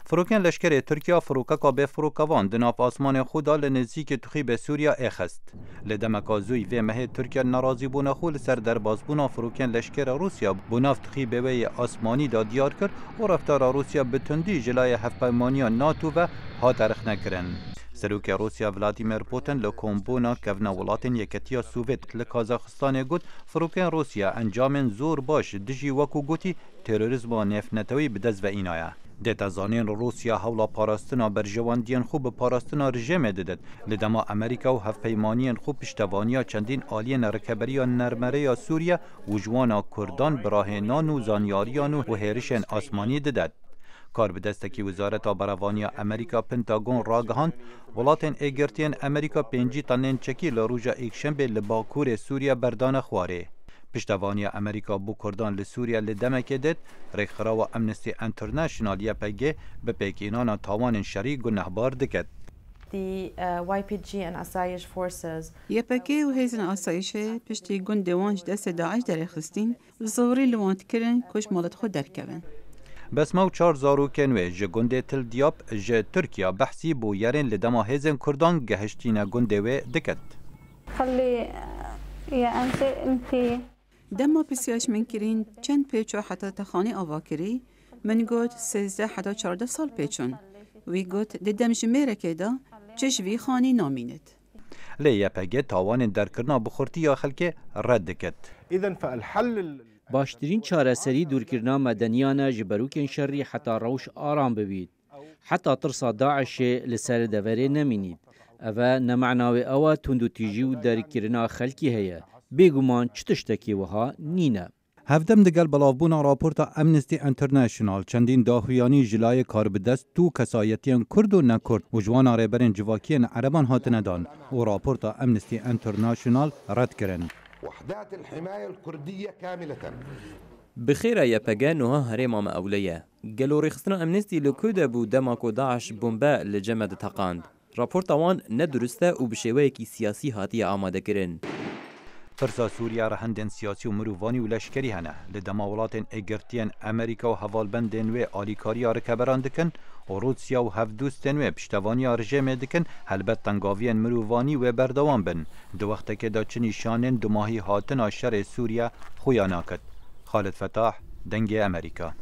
فروکن لشکر ترکیه فروکا به فروکوان دناف آسمان خدا لنزیک تخی به سوریا اخست لدمکا زوی و مه ترکیه ناراضی بونا خول سر در بازبونا فروکن لشکر روسیا بناف تخی به وی آسمانی دا دیار کرد و رفتار روسیا بتندی جلای هفپایمانی ناتو و ها ترخ نکرن. سروک روسیا ولادیمیر پوتین لکومبونا کفنا ولاتین یکتیا سوویت لکازاخستان گوت فروکن روسیا انجام زور باش دجی وکو گوتی تروریسم و نفنتوی بدز و اینایا. دیتا زانین روسیا حولا پاراستنا برجواندین خوب پاراستنا رژیم دادد لدما امریکا و هفپیمانین خوب پشتوانیا چندین آلین رکبریا نرمره سوریا و جوانا کردان براهنان و زانیاریان و هیرشن آسمانی دادد. کار به دستکی وزارت براوانی امریکا پنتاگون راگهاند ولاتن ایگرتین امریکا 5 تنین چکی لروجا ایکشنبه لباکور سوریا بردان خواره. پشتوانی امریکا بو کردان لسوریا لدمکه دید ریخرا و امنستی انترنشنال یپگه به پیکینان تاوان شریک و نهبار دکد. YPG و هیزن آسایش پشتی گند وانج دست داعش در خستین و زوری لوانت کرن کش مالت خود درکبن. بس مو 4 زاروکن و جگنده تل دیاب ج ترکیه بحثی بو یارن لدما هیزن کردان گهشتینا گنده و دکد. خلی یا انتی دما پسیاش من کرین چند پیچو حتی تخانی آوا کری من گوت 13 حتی 14 سال پیچون وی گوت دیدم جمیره که دا چشوی خانی نامیند. لیه پگه تاوان درکرنا بخورتی یا خلکه رد دکد. اذن فالحل باشترین چارەسەری دوورکردنا مەدەنیانە ji berûkên şerrî heta rewş aram bibît. Heta tirsa Daişê li ser deverê nemînît. Ev nemeعناوê ew tund û tîjî û derkirina xelkî heye. Bêguman çi tiştekî wiha nîne. هفدم دگل بلاوبونا راپورتا امنستی انترنشنال چندین داهویانی جلای کار بدست تو کسایتیان کرد و نکرد و جوانا ریبرین جواکیان عربان هاتنه دان و راپورتا امنستی انترنشنال رد کرن. وحدات الحماية الكردية كاملة. بخير يا بجانوها هريمة مأولية. قالوا رخصنا أمنستي لكودا بو دماكو داعش بومبا لجمد تقاند. رابورت وان ندرسته وبشويكي سياسي هاتية آماده كرن. فرسا سوریا را هندن سیاسی و مروانی و لشکری هنه لدما ولاتن اگرتین امریکا و حوالبندن و آلیکاری رکبران دکن و روسیا و هفدوستن و پشتوانی رژیم دکن هلبت تنگاوین مروانی و بردوان بن دو وقت که دا چنی شانن دو ماهی هاتن شر سوریا خویا ناکد. خالد فتاح دنگ امریکا.